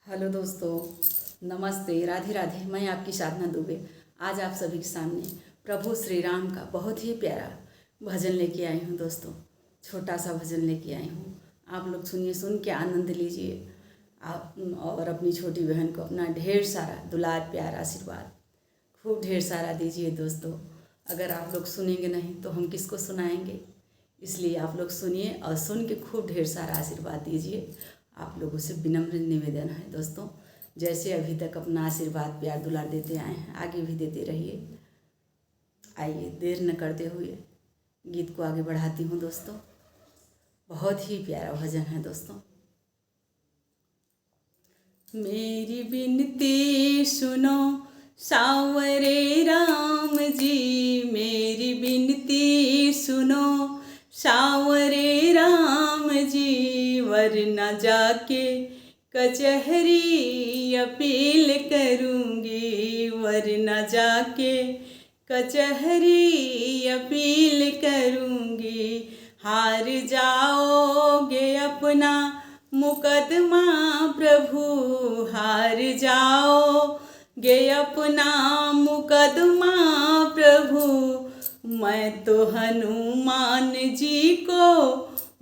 Hello दोस्तों, नमस्ते, राधे राधे। मैं आपकी साधना दुबे आज आप सभी के सामने प्रभु श्री राम का बहुत ही प्यारा भजन लेके आई हूँ। दोस्तों, छोटा सा भजन लेके आई हूँ। आप लोग सुनिए, सुन के आनंद लीजिए। आप और अपनी छोटी बहन को अपना ढेर सारा दुलार, प्यार, आशीर्वाद खूब ढेर सारा दीजिए। दोस्तों, अगर आप लोग सुनेंगे नहीं तो हम किसको सुनाएंगे, इसलिए आप लोग सुनिए और सुन के खूब ढेर सारा आशीर्वाद दीजिए। आप लोगों से विनम्र निवेदन है दोस्तों, जैसे अभी तक अपना आशीर्वाद, प्यार, दुलार देते आए हैं, आगे भी देते रहिए। आइए, देर न करते हुए गीत को आगे बढ़ाती हूँ। दोस्तों, बहुत ही प्यारा भजन है। दोस्तों, मेरी विनती सुनो सावरे राम जी, मेरी विनती सुनो सावरे राम जी, वरना जाके कचहरी अपील करूँगी, वरना जाके कचहरी अपील करूँगी। हार जाओगे अपना मुकदमा प्रभु, हार जाओगे अपना मुकदमा प्रभु, मैं तो हनुमान जी को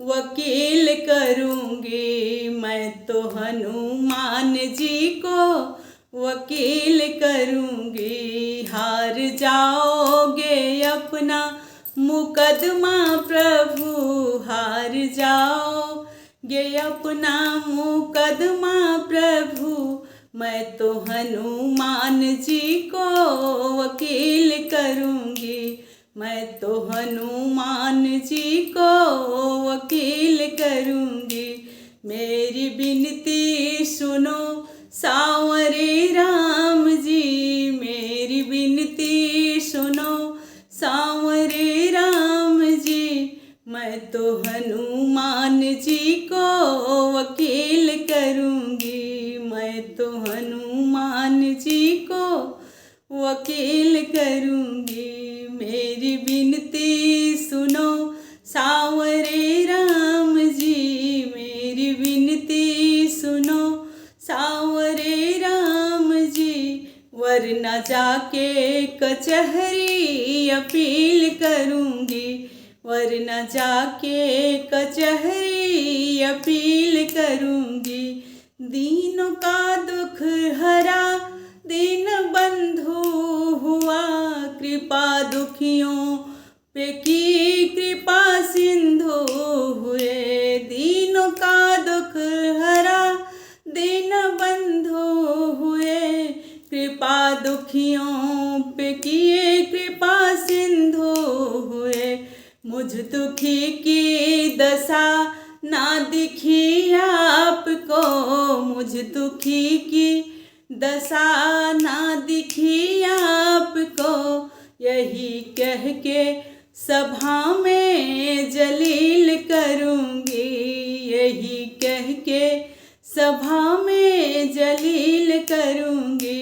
वकील करूँगी, मैं तो हनुमान जी को वकील करूँगी। हार जाओगे अपना मुकदमा प्रभु, हार जाओगे अपना मुकदमा प्रभु, मैं तो हनुमान जी को वकील करूँगी, मैं तो हनुमान जी को वकील करूँगी। मेरी विनती सुनो सावरे राम जी, मेरी विनती सुनो सावरे राम जी, मैं तो हनुमान जी को वकील करूँगी, मैं तो हनुमान जी को वकील करूँगी। मेरी विनती सुनो सावरे राम जी, मेरी विनती सुनो सावरे राम जी, वरना जाके कचहरी अपील करूँगी, वरना जाके कचहरी अपील करूँगी। दीनों का दुख हरा दीन बंधु हुआ, कृपा दुखियों पे की कृपा सिंधु हुए। दीनों का दुख हरा दीन बंधु हुए, कृपा दुखियों पे किए कृपा सिंधु हुए। मुझ दुखी की दशा ना दिखी आपको, मुझ दुखी की दशा ना दिखी आपको, यही कह के सभा में जलील करूँगी, यही कह के सभा में जलील करूँगी।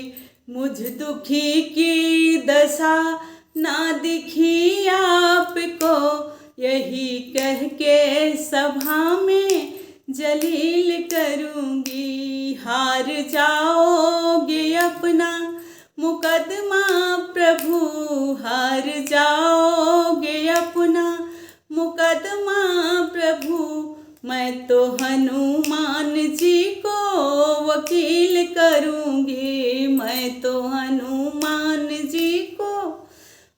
मुझ दुखी की दशा ना दिखी आपको, यही कह के सभा में जलील करूँगी। हार जाओगे अपना मुकदमा प्रभु, हार जाओगे अपना मुकदमा प्रभु, मैं तो हनुमान जी को वकील करूँगी, मैं तो हनुमान जी को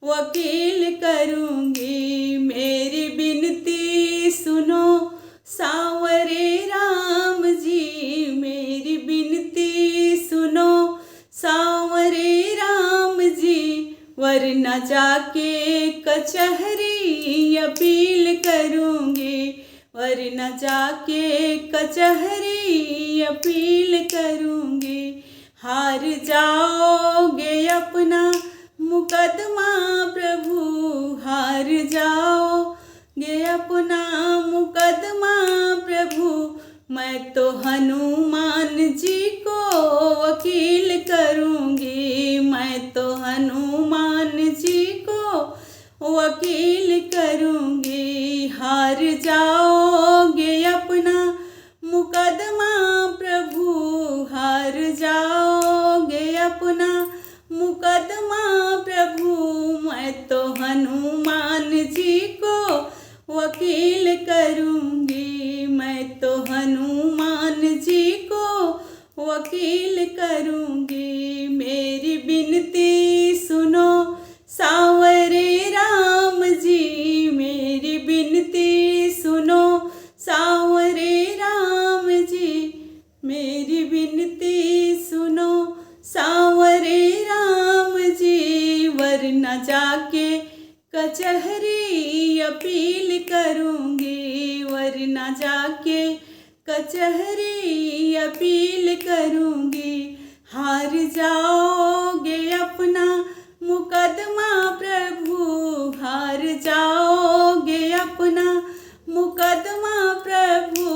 वकील करूँगी। मेरी विनती सुनो सावरे राम जी, मेरी विनती सुनो सावरे राम जी, वरना जाके कचहरी अपील करूँगी, वरना जाके कचहरी अपील करूँगी। हार जाओगे अपना मुकदमा प्रभु, हार जाओगे अपना मुकदमा प्रभु, मैं तो हनुमान जी को वकील करूँगी, मैं तो हनुमान जी को वकील करूँगी। हार जाओगे अपना मुकदमा प्रभु, हार वकील करूँगी। मेरी विनती सुनो सांवरे राम जी, मेरी विनती सुनो सांवरे राम जी, मेरी विनती सुनो सांवरे राम जी। वरना जाके कचहरी अपील करूँगी, वरना जाके कचहरी अपील करूँगी। हार जाओगे अपना मुकदमा प्रभु, हार जाओगे अपना मुकदमा प्रभु।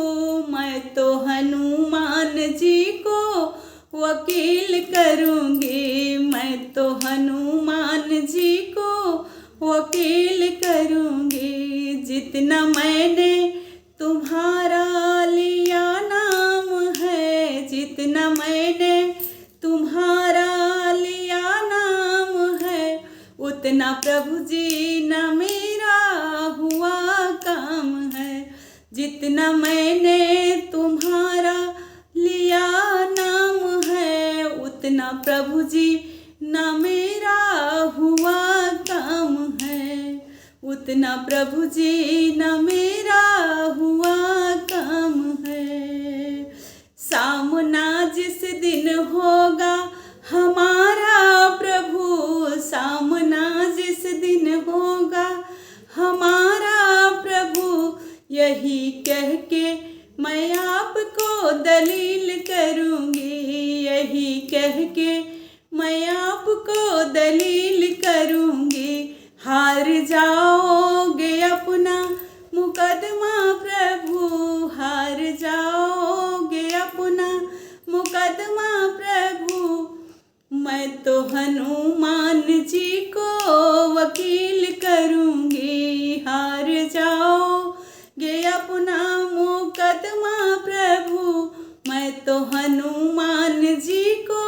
मैं तो हनुमान जी को वकील करूँगी, मैं तो हनुमान जी को वकील करूँगी। जितना मैंने तुम्हारा लिया नाम है, जितना मैंने तुम्हारा लिया नाम है, उतना प्रभु जी न मेरा हुआ काम है। जितना मैंने तुम्हारा लिया नाम है, उतना प्रभु जी न मेरा हुआ काम है, उतना प्रभु जी न मेरा हुआ काम है। सामना जिस दिन होगा हमारा प्रभु, सामना जिस दिन होगा हमारा प्रभु, यही कह के मैं आपको दलील करूँगी, यही कह के मैं आपको दलील करूँगी। हार जाओगे अपना मुकदमा प्रभु, हार जाओगे अपना मुकदमा प्रभु। मैं तो हनुमान जी को वकील करूँगी। हार जाओगे अपना मुकदमा प्रभु, मैं तो हनुमान जी को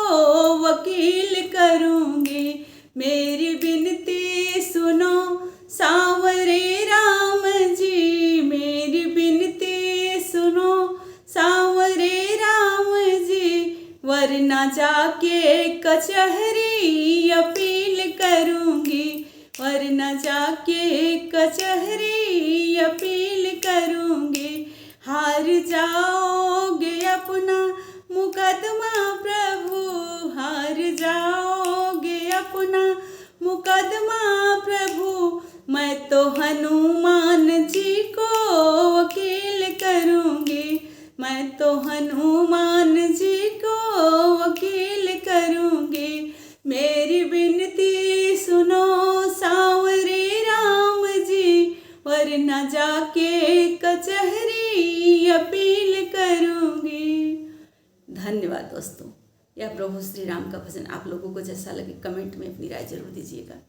वकील करूँगी। मेरी विनती सुनो सांवरे राम जी, मेरी विनती सुनो सांवरे राम जी। वरना जाके कचहरी अपील करूँगी, वरना जाके कचहरी अपील करूँगी। हार जाओगे अपना मुकदमा प्रभु, हार जाओगे अपना मुकदमा प्रभु। मैं तो हनुमान जी को वकील करूँगी, मैं तो हनुमान जी को वकील करूँगी। मेरी विनती सुनो सांवरे राम जी, वरना जाके कचहरी अपील करूँगी। धन्यवाद दोस्तों। यह प्रभु श्री राम का भजन आप लोगों को जैसा लगे कमेंट में अपनी राय जरूर दीजिएगा।